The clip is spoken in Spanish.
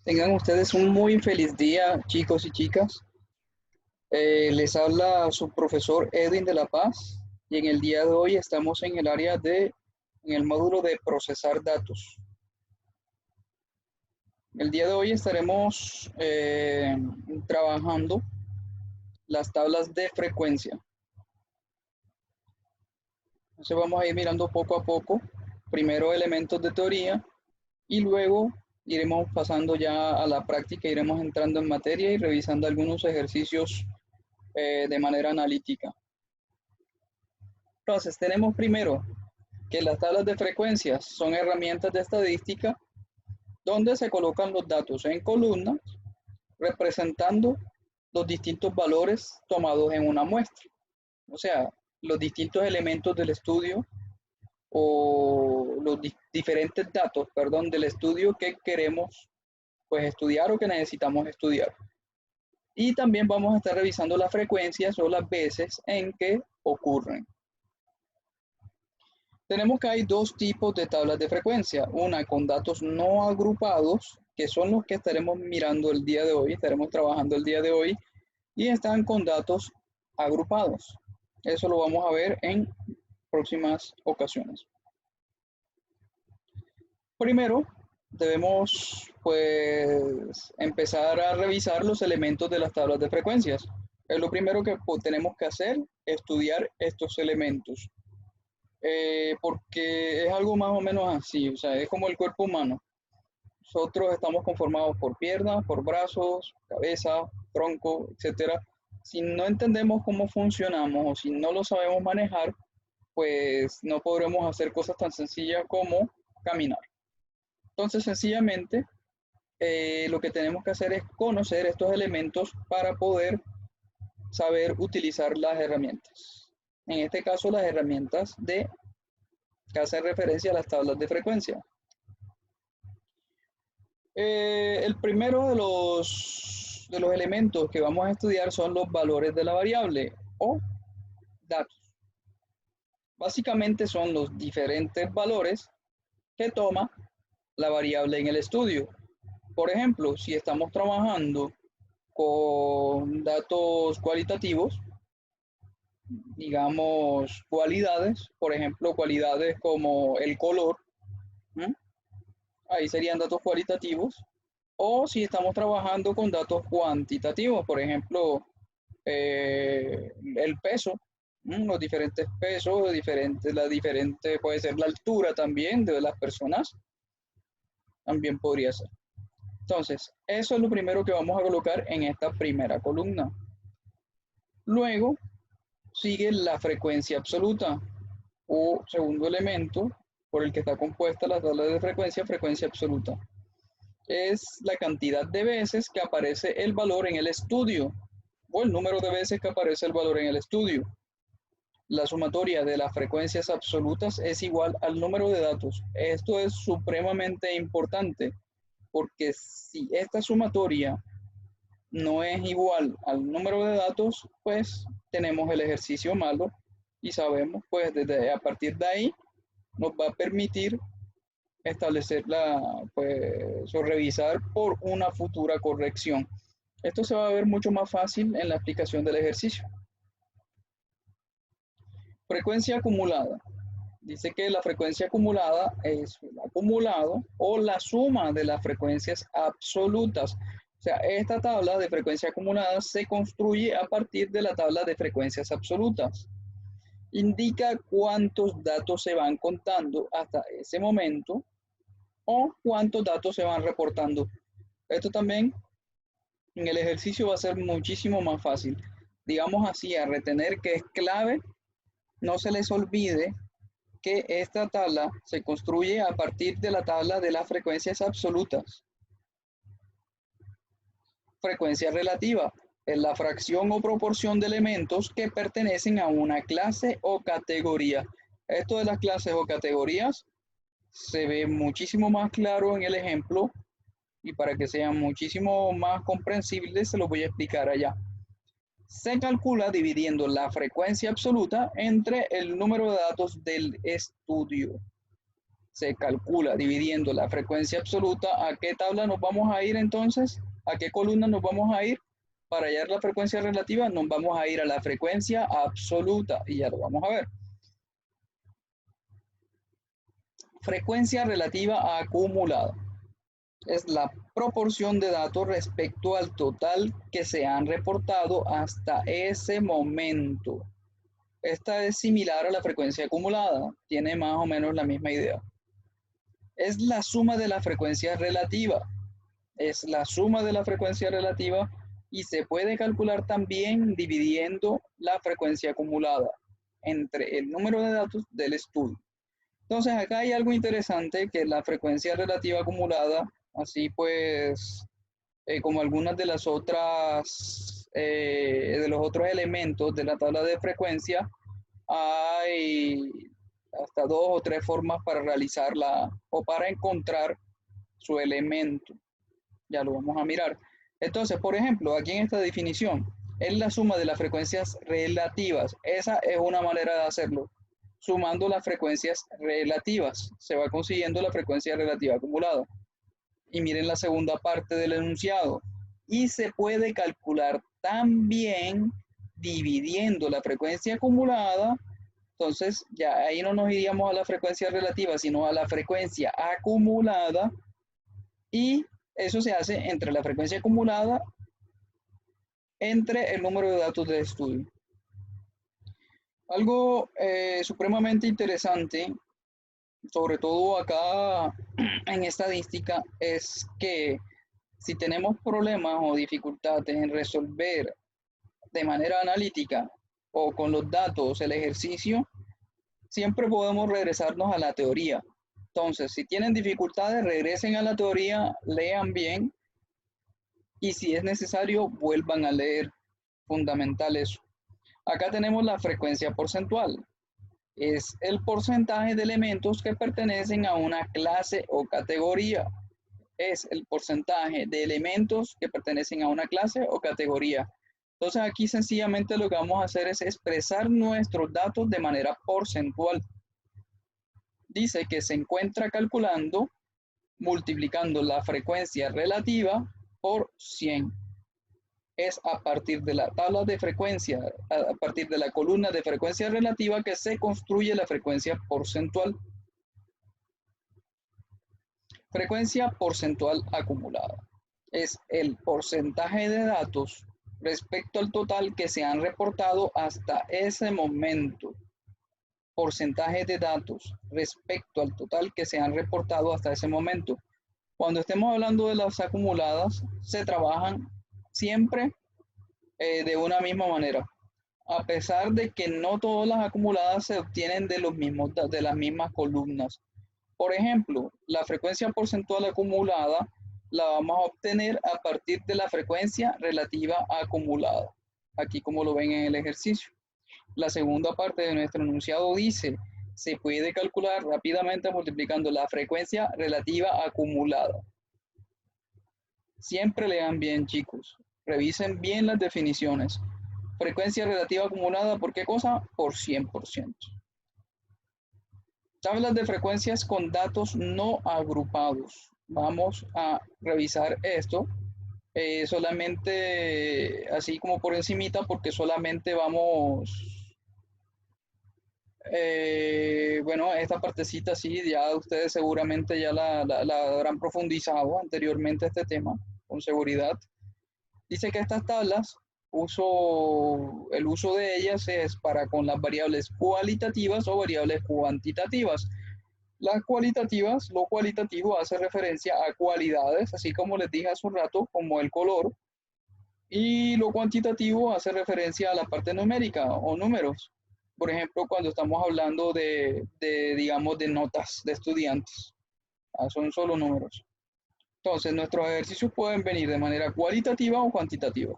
Tengan ustedes un muy feliz día, chicos y chicas. Les habla su profesor Edwin de la Paz y en el día de hoy estamos en el en el módulo de procesar datos. El día de hoy estaremos trabajando las tablas de frecuencia. Entonces vamos a ir mirando poco a poco, primero elementos de teoría y luego iremos pasando ya a la práctica, iremos entrando en materia y revisando algunos ejercicios de manera analítica. Entonces, tenemos primero que las tablas de frecuencias son herramientas de estadística donde se colocan los datos en columnas representando los distintos valores tomados en una muestra. O sea, los distintos elementos del estudio o los diferentes datos, perdón, del estudio que queremos pues estudiar o que necesitamos estudiar. Y también vamos a estar revisando las frecuencias o las veces en que ocurren. Tenemos que hay dos tipos de tablas de frecuencia, una con datos no agrupados, que son los que estaremos mirando el día de hoy, estaremos trabajando el día de hoy, y están con datos agrupados. Eso lo vamos a ver en próximas ocasiones. Primero, debemos pues empezar a revisar los elementos de las tablas de frecuencias. Es lo primero que tenemos que hacer, estudiar estos elementos. Porque es algo más o menos así, o sea, es como el cuerpo humano. Nosotros estamos conformados por piernas, por brazos, cabeza, tronco, etcétera. Si no entendemos cómo funcionamos o si no lo sabemos manejar, pues no podremos hacer cosas tan sencillas como caminar. Entonces, sencillamente, lo que tenemos que hacer es conocer estos elementos para poder saber utilizar las herramientas. En este caso, las herramientas que hacen referencia a las tablas de frecuencia. El primero de los elementos que vamos a estudiar son los valores de la variable o datos. Básicamente son los diferentes valores que toma la variable en el estudio. Por ejemplo, si estamos trabajando con datos cualitativos, digamos cualidades, por ejemplo, cualidades como el color, ¿m? Ahí serían datos cualitativos. O si estamos trabajando con datos cuantitativos, por ejemplo, el peso, los diferentes pesos, puede ser la altura también de las personas, también podría ser. Entonces, eso es lo primero que vamos a colocar en esta primera columna. Luego sigue la frecuencia absoluta o segundo elemento por el que está compuesta la tabla de frecuencia, frecuencia absoluta. Es la cantidad de veces que aparece el valor en el estudio o el número de veces que aparece el valor en el estudio. La sumatoria de las frecuencias absolutas es igual al número de datos. Esto es supremamente importante porque si esta sumatoria no es igual al número de datos, pues tenemos el ejercicio malo y sabemos pues a partir de ahí nos va a permitir establecerla, pues, o revisar por una futura corrección. Esto se va a ver mucho más fácil en la aplicación del ejercicio. Frecuencia acumulada. Dice que la frecuencia acumulada es el acumulado o la suma de las frecuencias absolutas. O sea, esta tabla de frecuencia acumulada se construye a partir de la tabla de frecuencias absolutas. Indica cuántos datos se van contando hasta ese momento o cuántos datos se van reportando. Esto también en el ejercicio va a ser muchísimo más fácil. Digamos así, a retener que es clave, no se les olvide que esta tabla se construye a partir de la tabla de las frecuencias absolutas. Frecuencia relativa es la fracción o proporción de elementos que pertenecen a una clase o categoría. Esto de las clases o categorías se ve muchísimo más claro en el ejemplo y para que sean muchísimo más comprensibles se lo voy a explicar allá. Se calcula dividiendo la frecuencia absoluta entre el número de datos del estudio. Se calcula dividiendo la frecuencia absoluta. ¿A qué tabla nos vamos a ir entonces? ¿A qué columna nos vamos a ir? Para hallar la frecuencia relativa nos vamos a ir a la frecuencia absoluta y ya lo vamos a ver. Frecuencia relativa acumulada. Es la proporción de datos respecto al total que se han reportado hasta ese momento. Esta es similar a la frecuencia acumulada, tiene más o menos la misma idea. Es la suma de la frecuencia relativa. Es la suma de la frecuencia relativa y se puede calcular también dividiendo la frecuencia acumulada entre el número de datos del estudio. Entonces acá hay algo interesante que la frecuencia relativa acumulada, así pues como algunas de las otras, de los otros elementos de la tabla de frecuencia, hay hasta 2 o 3 formas para realizarla o para encontrar su elemento. Ya lo vamos a mirar. Entonces, por ejemplo, aquí en esta definición, es la suma de las frecuencias relativas. Esa es una manera de hacerlo. Sumando las frecuencias relativas, se va consiguiendo la frecuencia relativa acumulada. Y miren la segunda parte del enunciado. Y se puede calcular también dividiendo la frecuencia acumulada. Entonces, ya ahí no nos iríamos a la frecuencia relativa, sino a la frecuencia acumulada. Y eso se hace entre la frecuencia acumulada entre el número de datos de estudio. Algo supremamente interesante, sobre todo acá en estadística, es que si tenemos problemas o dificultades en resolver de manera analítica o con los datos el ejercicio, siempre podemos regresarnos a la teoría. Entonces, si tienen dificultades, regresen a la teoría, lean bien y si es necesario, vuelvan a leer. Fundamental eso. Acá tenemos la frecuencia porcentual. Es el porcentaje de elementos que pertenecen a una clase o categoría. Es el porcentaje de elementos que pertenecen a una clase o categoría. Entonces aquí sencillamente lo que vamos a hacer es expresar nuestros datos de manera porcentual. Dice que se encuentra calculando multiplicando la frecuencia relativa por 100. Es a partir de la tabla de frecuencia, a partir de la columna de frecuencia relativa que se construye la frecuencia porcentual. Frecuencia porcentual acumulada. Es el porcentaje de datos respecto al total que se han reportado hasta ese momento. Porcentaje de datos respecto al total que se han reportado hasta ese momento. Cuando estemos hablando de las acumuladas, se trabajan siempre de una misma manera, a pesar de que no todas las acumuladas se obtienen de las mismas columnas. Por ejemplo, la frecuencia porcentual acumulada la vamos a obtener a partir de la frecuencia relativa acumulada, aquí como lo ven en el ejercicio. La segunda parte de nuestro enunciado dice, se puede calcular rápidamente multiplicando la frecuencia relativa acumulada. Siempre lean bien, chicos. Revisen bien las definiciones. Frecuencia relativa acumulada, ¿por qué cosa? Por 100%. Tablas de frecuencias con datos no agrupados. Vamos a revisar esto solamente así como por encimita, porque solamente vamos, bueno, esta partecita sí, ya ustedes seguramente ya la habrán profundizado anteriormente este tema, con seguridad. Dice que estas tablas, el uso de ellas es para con las variables cualitativas o variables cuantitativas. Las cualitativas, lo cualitativo hace referencia a cualidades, así como les dije hace un rato, como el color, y lo cuantitativo hace referencia a la parte numérica o números. Por ejemplo, cuando estamos hablando digamos, de notas de estudiantes, son solo números. Entonces, nuestros ejercicios pueden venir de manera cualitativa o cuantitativa.